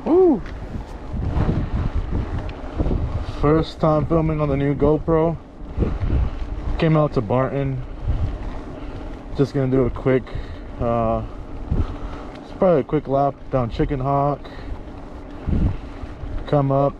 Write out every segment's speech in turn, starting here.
Woo! First time filming on the new GoPro. Came out to Barton. Just gonna do a quick, it's probably a quick lap down Chicken Hawk. Come up,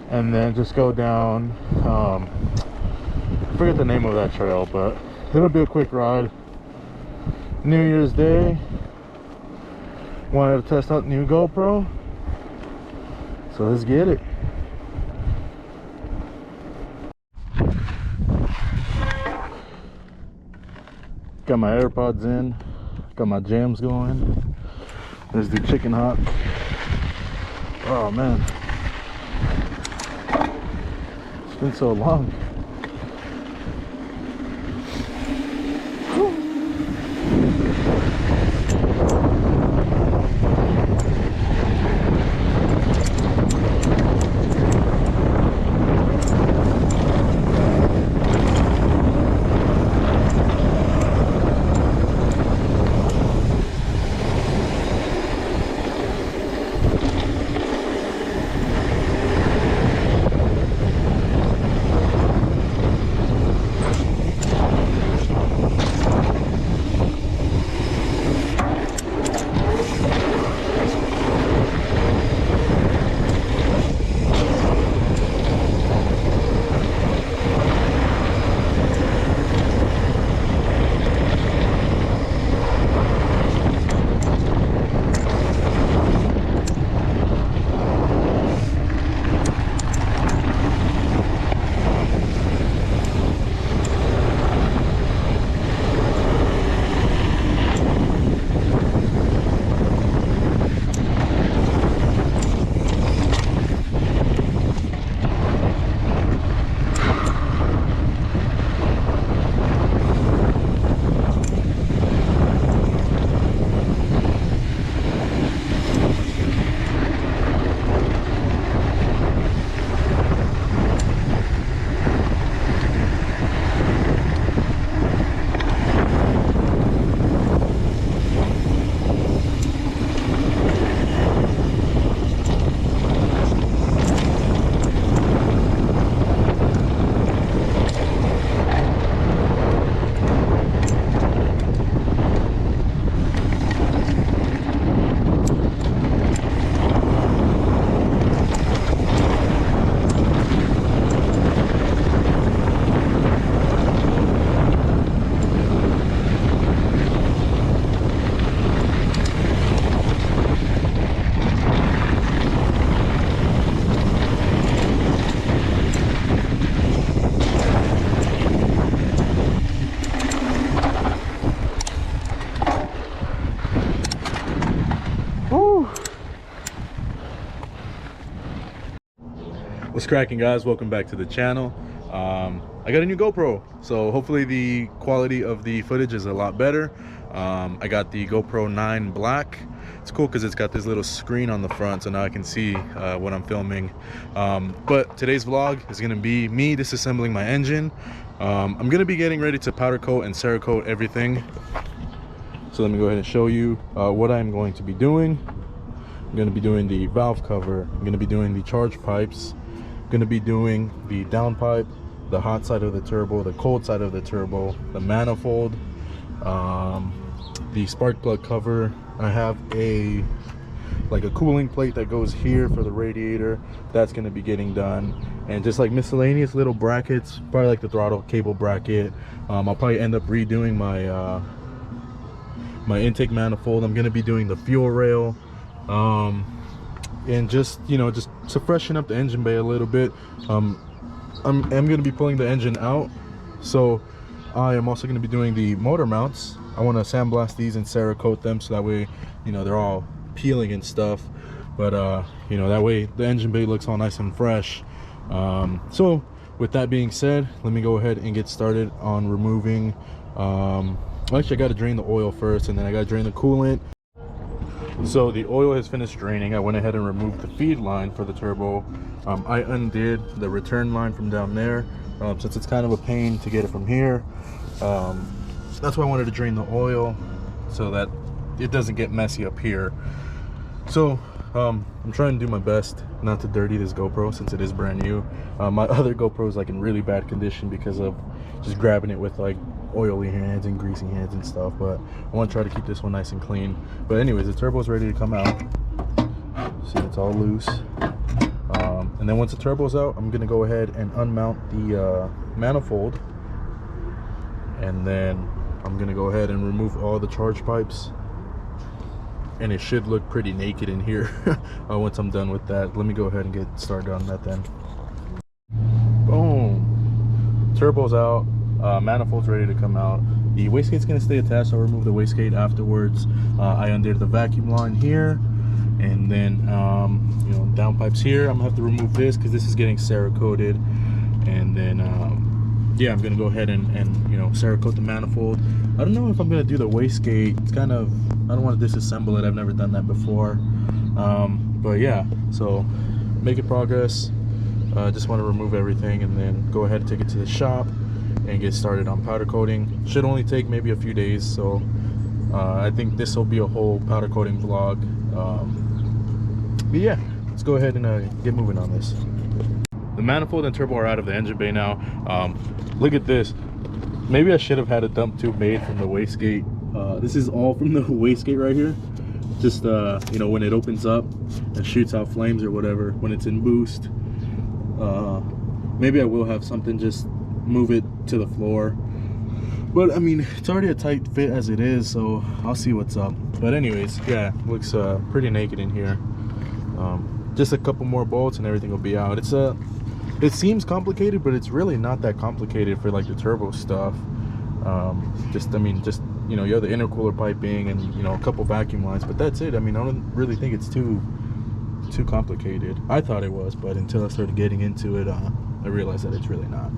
and then just go down. I forget the name of that trail, but it'll be a quick ride. New Year's Day. Wanted to test out the new GoPro, so let's get it. Got my AirPods in, got my jams going. Let's do Chicken Hawk. Oh man, it's been so long. What's cracking, guys? Welcome back to the channel. I got a new GoPro, so hopefully the quality of the footage is a lot better. I got the GoPro 9 Black. It's cool because it's got this little screen on the front, so now I can see what I'm filming. But today's vlog is going to be me disassembling my engine. I'm going to be getting ready to powder coat and Cerakote everything. So let me go ahead and show you what I'm going to be doing. I'm going to be doing the valve cover. I'm going to be doing the charge pipes. I'm going to be doing the downpipe, the hot side of the turbo, the cold side of the turbo, the manifold, the spark plug cover. I have a cooling plate that goes here for the radiator. That's going to be getting done, and just like miscellaneous little brackets, probably like the throttle cable bracket. I'll probably end up redoing my my intake manifold. I'm going to be doing the fuel rail, and just just to freshen up the engine bay a little bit. I'm going to be pulling the engine out, so I am also going to be doing the motor mounts. I want to sandblast these and Cerakote them, so that way they're all peeling and stuff, but that way the engine bay looks all nice and fresh. So with that being said, let me go ahead and get started on removing actually I got to drain the oil first, and then I got to drain the coolant. So the oil has finished draining. I went ahead and removed the feed line for the turbo. I undid the return line from down there, since it's kind of a pain to get it from here. That's why I wanted to drain the oil, so that it doesn't get messy up here. So I'm trying to do my best not to dirty this GoPro since it is brand new. My other GoPro is like in really bad condition because of just grabbing it with like oily hands and greasy hands and stuff, but I want to try to keep this one nice and clean. But anyways, the turbo's ready to come out. See, it's all loose. And then once the turbo's out, I'm gonna go ahead and unmount the manifold, and then I'm gonna go ahead and remove all the charge pipes, and it should look pretty naked in here once I'm done with that. Let me go ahead and get started on that then. Boom, turbo's out, manifold's ready to come out. The wastegate's gonna stay attached. I'll remove the wastegate afterwards. I undid the vacuum line here, and then you know, downpipes here. I'm gonna have to remove this because this is getting Cerakoted, and then yeah, I'm gonna go ahead and you know, Cerakote the manifold. I don't know if I'm gonna do the wastegate. It's kind of, I don't want to disassemble it. I've never done that before, but yeah, so making progress. Just want to remove everything and then go ahead and take it to the shop and get started on powder coating. Should only take maybe a few days, so I think this will be a whole powder coating vlog. But yeah, let's go ahead and get moving on this. The manifold and turbo are out of the engine bay now. Look at this. Maybe I should have had a dump tube made from the wastegate. This is all from the wastegate right here. Just you know, when it opens up and shoots out flames or whatever, when it's in boost. Maybe I will have something, just move it to the floor. But I mean, it's already a tight fit as it is, so I'll see what's up. But anyways, yeah, looks pretty naked in here. Just a couple more bolts and everything will be out. It seems complicated, but it's really not that complicated for like the turbo stuff. I mean, just you know, you have the intercooler piping and you know, a couple vacuum lines, but that's it. I mean, I don't really think it's too complicated. I thought it was, but until I started getting into it, I realized that it's really not.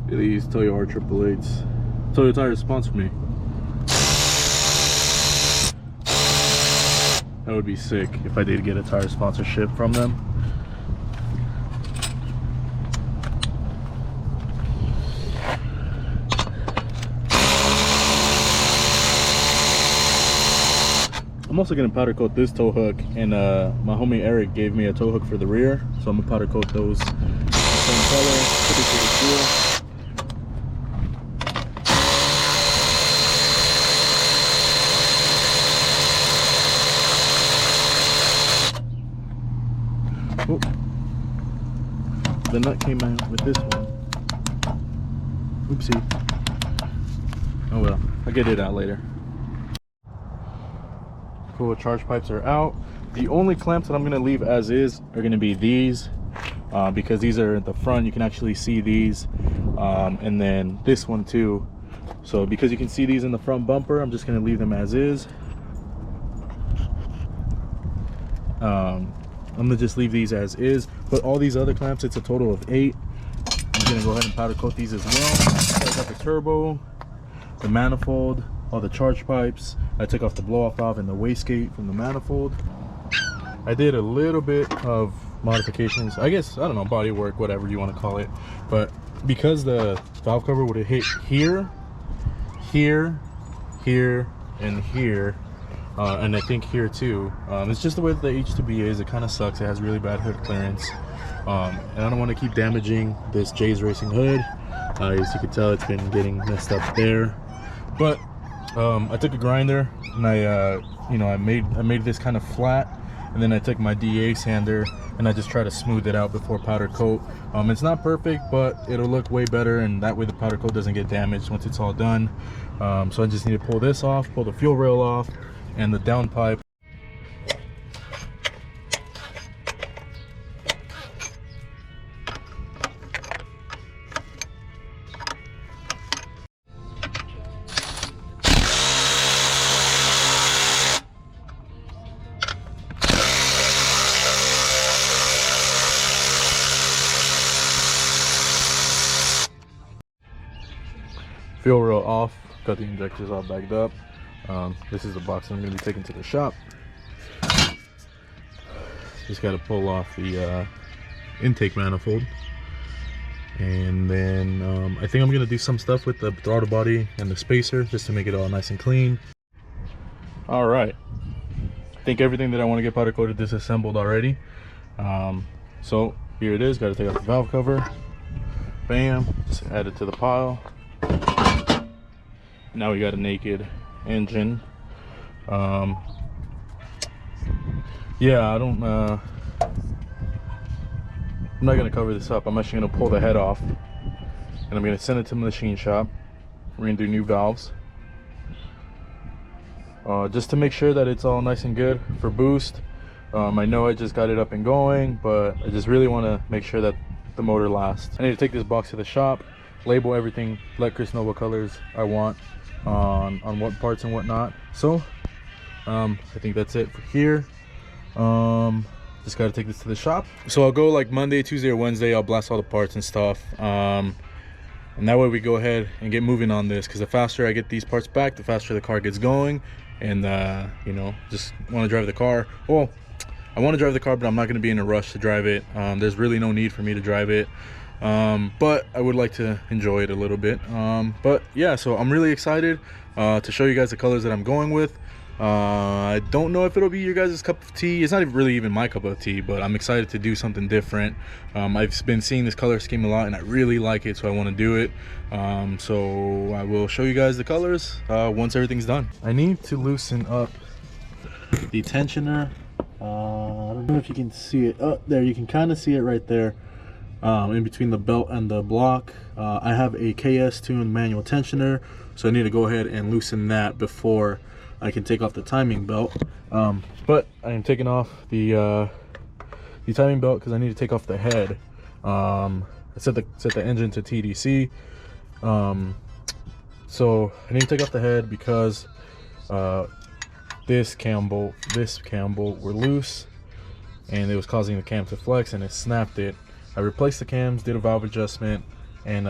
These Toyo R888s. Toyo Tires sponsor me. That would be sick if I did get a tire sponsorship from them. I'm also gonna powder coat this tow hook, and my homie Eric gave me a tow hook for the rear, so I'm gonna powder coat those same color, pretty cool. Oh, the nut came out with this one. Oopsie. Oh well, I'll get it out later. Cool, charge pipes are out. The only clamps that I'm gonna leave as is are gonna be these, because these are at the front. You can actually see these, and then this one too. So because you can see these in the front bumper, I'm just gonna leave them as is. I'm gonna just leave these as is, but all these other clamps, it's a total of 8. I'm gonna go ahead and powder coat these as well. I got the turbo, the manifold, all the charge pipes. I took off the blow off valve and the wastegate from the manifold. I did a little bit of modifications, I guess, I don't know, body work, whatever you want to call it, but because the valve cover would have hit here, here, here, and here, and I think here too. It's just the way that the H2B is. It kind of sucks. It has really bad hood clearance, and I don't want to keep damaging this Jay's Racing hood. As you can tell, it's been getting messed up there. But I took a grinder and I made this kind of flat, and then I took my DA sander and I just try to smooth it out before powder coat. It's not perfect, but it'll look way better, and that way the powder coat doesn't get damaged once it's all done. So I just need to pull this off, pull the fuel rail off, and the downpipe. Fuel rail off, got the injectors all bagged up. This is the box I'm going to be taking to the shop. just got to pull off the intake manifold. And then I think I'm gonna do some stuff with the throttle body and the spacer just to make it all nice and clean. All right, I think everything that I want to get powder coated disassembled already. So here it is. Got to take off the valve cover. Bam, just add it to the pile. Now we got a naked engine. Yeah, I'm not gonna cover this up. I'm actually gonna pull the head off and I'm gonna send it to the machine shop. We're gonna do new valves, just to make sure that it's all nice and good for boost. I know I just got it up and going, but I just really want to make sure that the motor lasts. I need to take this box to the shop, label everything, let Chris know what colors I want on what parts and whatnot. So I think that's it for here. Just got to take this to the shop. So I'll go like Monday, Tuesday, or Wednesday. I'll blast all the parts and stuff, and that way we go ahead and get moving on this, because the faster I get these parts back, the faster the car gets going. And you know, just want to drive the car. Well, I want to drive the car, but I'm not going to be in a rush to drive it. There's really no need for me to drive it, but I would like to enjoy it a little bit. But yeah, so I'm really excited to show you guys the colors that I'm going with. I don't know if it'll be your guys' cup of tea. It's not really even my cup of tea, but I'm excited to do something different. I've been seeing this color scheme a lot and I really like it, so I want to do it. So I will show you guys the colors once everything's done. I need to loosen up the tensioner. I don't know if you can see it. Oh, there, you can kind of see it right there, in between the belt and the block. I have a KS tuned manual tensioner, so I need to go ahead and loosen that before I can take off the timing belt. But I am taking off the timing belt because I need to take off the head. I set the engine to TDC, so I need to take off the head because this cam bolt were loose and it was causing the cam to flex and it snapped it. I replaced the cams, did a valve adjustment, and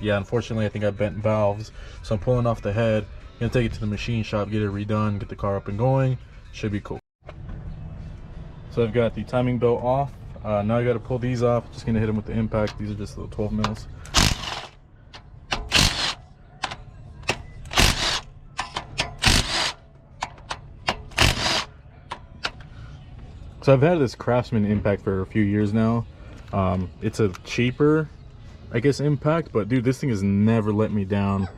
yeah, unfortunately I think I bent valves, so I'm pulling off the head. Gonna take it to the machine shop, get it redone, get the car up and going. Should be cool. So I've got the timing belt off. Now I got to pull these off. Just gonna hit them with the impact. These are just little 12 mils. So I've had this Craftsman impact for a few years now. It's a cheaper, I guess, impact, but dude, this thing has never let me down.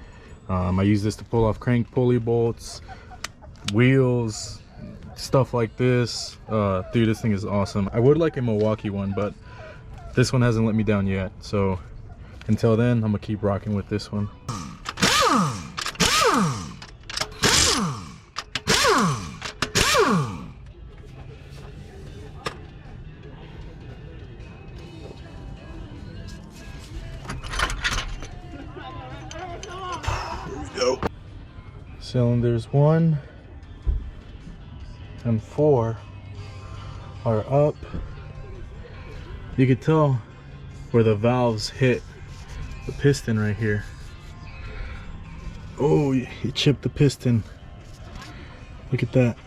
I use this to pull off crank pulley bolts, wheels, stuff like this. Dude, this thing is awesome. I would like a Milwaukee one, but this one hasn't let me down yet. So until then, I'm gonna keep rocking with this one. Go. Cylinders 1 and 4 are up. You can tell where the valves hit the piston right here. Oh, you chipped the piston. Look at that.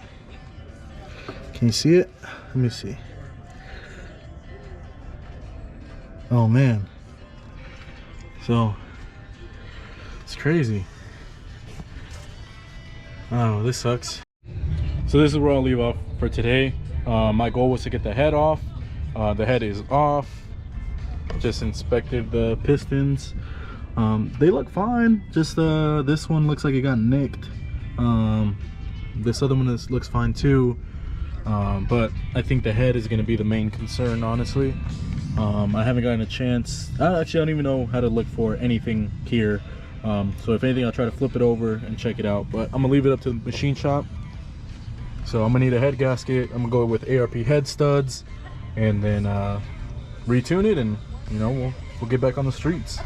Can you see it? Let me see. Oh man. So it's crazy. Oh, this sucks. So this is where I'll leave off for today. My goal was to get the head off. The head is off. Just inspected the pistons. They look fine. Just this one looks like it got nicked. This other one looks fine too. But I think the head is going to be the main concern, honestly. I haven't gotten a chance. Actually, I don't even know how to look for anything here. So if anything, I'll try to flip it over and check it out, but I'm gonna leave it up to the machine shop. So I'm gonna need a head gasket. I'm gonna go with ARP head studs and then retune it, and you know, we'll get back on the streets.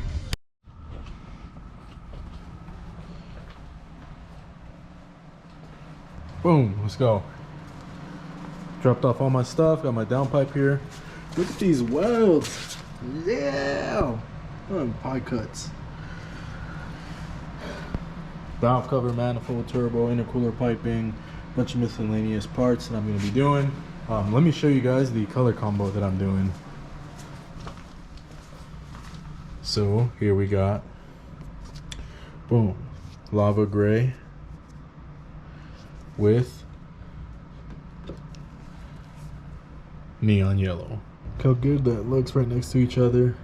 Boom, let's go. Dropped off all my stuff, got my downpipe here. Look at these welds. Yeah, pie cuts. Valve cover, manifold, turbo, intercooler piping, bunch of miscellaneous parts that I'm going to be doing. Let me show you guys the color combo that I'm doing. So here we got, boom, lava gray with neon yellow. Look how good that looks right next to each other.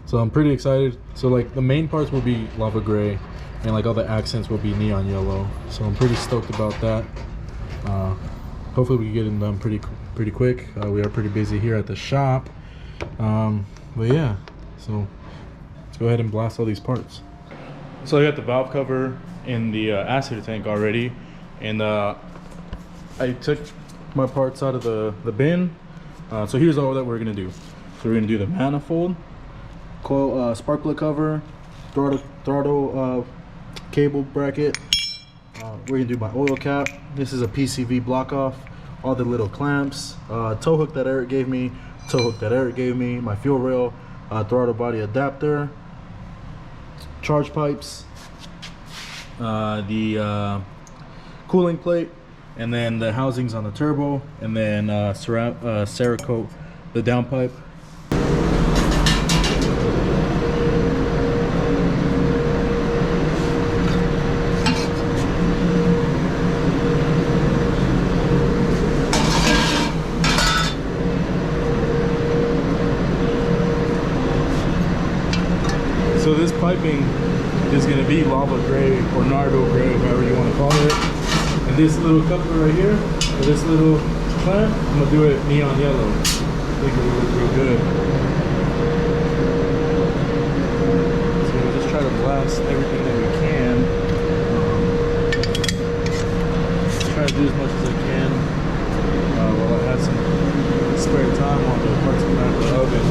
So I'm pretty excited. So like the main parts will be lava gray and like all the accents will be neon yellow. So I'm pretty stoked about that. Hopefully we can get them done pretty quick. We are pretty busy here at the shop. But yeah, so let's go ahead and blast all these parts. So I got the valve cover in the acid tank already, and I took my parts out of the bin. So here's all that we're gonna do. So we're gonna do the manifold, coil, spark plug cover, throttle cable bracket. We're gonna do my oil cap. This is a PCV block off. All the little clamps, tow hook that Eric gave me, my fuel rail, throttle body adapter, charge pipes, the cooling plate, and then the housings on the turbo, and then Cerakote the downpipe. So this piping is going to be lava gray or nardo gray, however you want to call it. And this little coupler right here, or this little clamp, I'm going to do it neon yellow. I think it will look real good. So we'll just try to blast everything that we can. Try to do as much as I can while I have some spare time while the parts come out of the oven.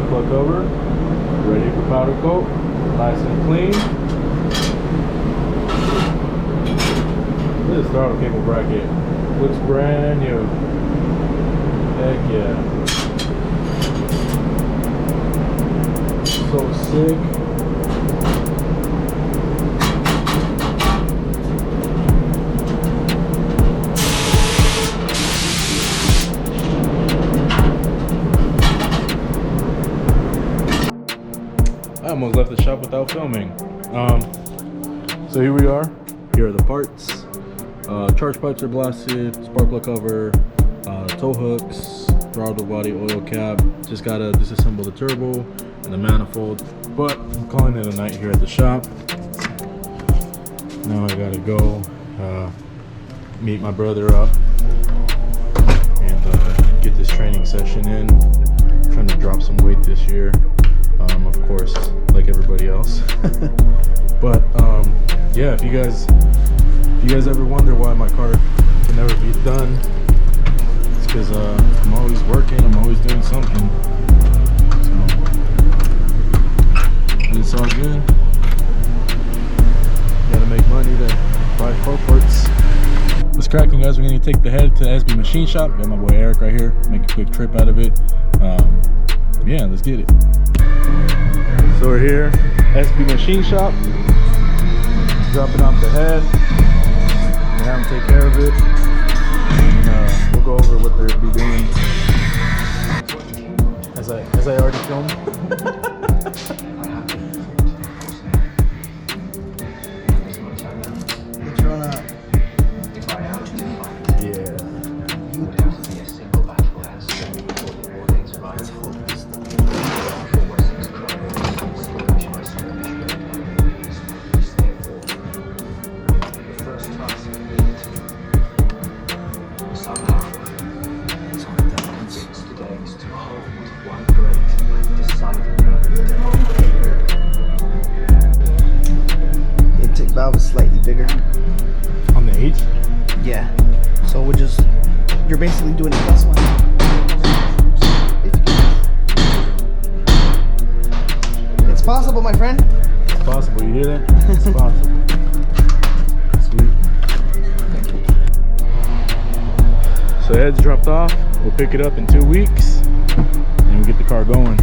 Plug over, ready for powder coat, nice and clean. This throttle cable bracket looks brand new. Heck yeah. So sick. I almost left the shop without filming. So here we are. Here are the parts. Charge pipes are blasted, spark plug cover, tow hooks, throttle body, oil cap. Just gotta disassemble the turbo and the manifold. But I'm calling it a night here at the shop. Now I gotta go meet my brother up and get this training session in. I'm trying to drop some weight this year. Of course, like everybody else. But yeah, if you guys ever wonder why my car can never be done, it's because I'm always working, I'm always doing something. So, but it's all good. Gotta make money to buy car parts. What's cracking, guys? We're gonna take the head to the SB machine shop. Got my boy Eric right here. Make a quick trip out of it. Yeah, let's get it. So we're here, SB machine shop. Dropping off the head. And have them take care of it. And we'll go over what they'll be doing. As I already filmed. Valve is slightly bigger. On the H? Yeah. So you're basically doing a plus one. It's possible, my friend. It's possible, you hear that? It's possible. Sweet. So head's dropped off. We'll pick it up in 2 weeks and we get the car going.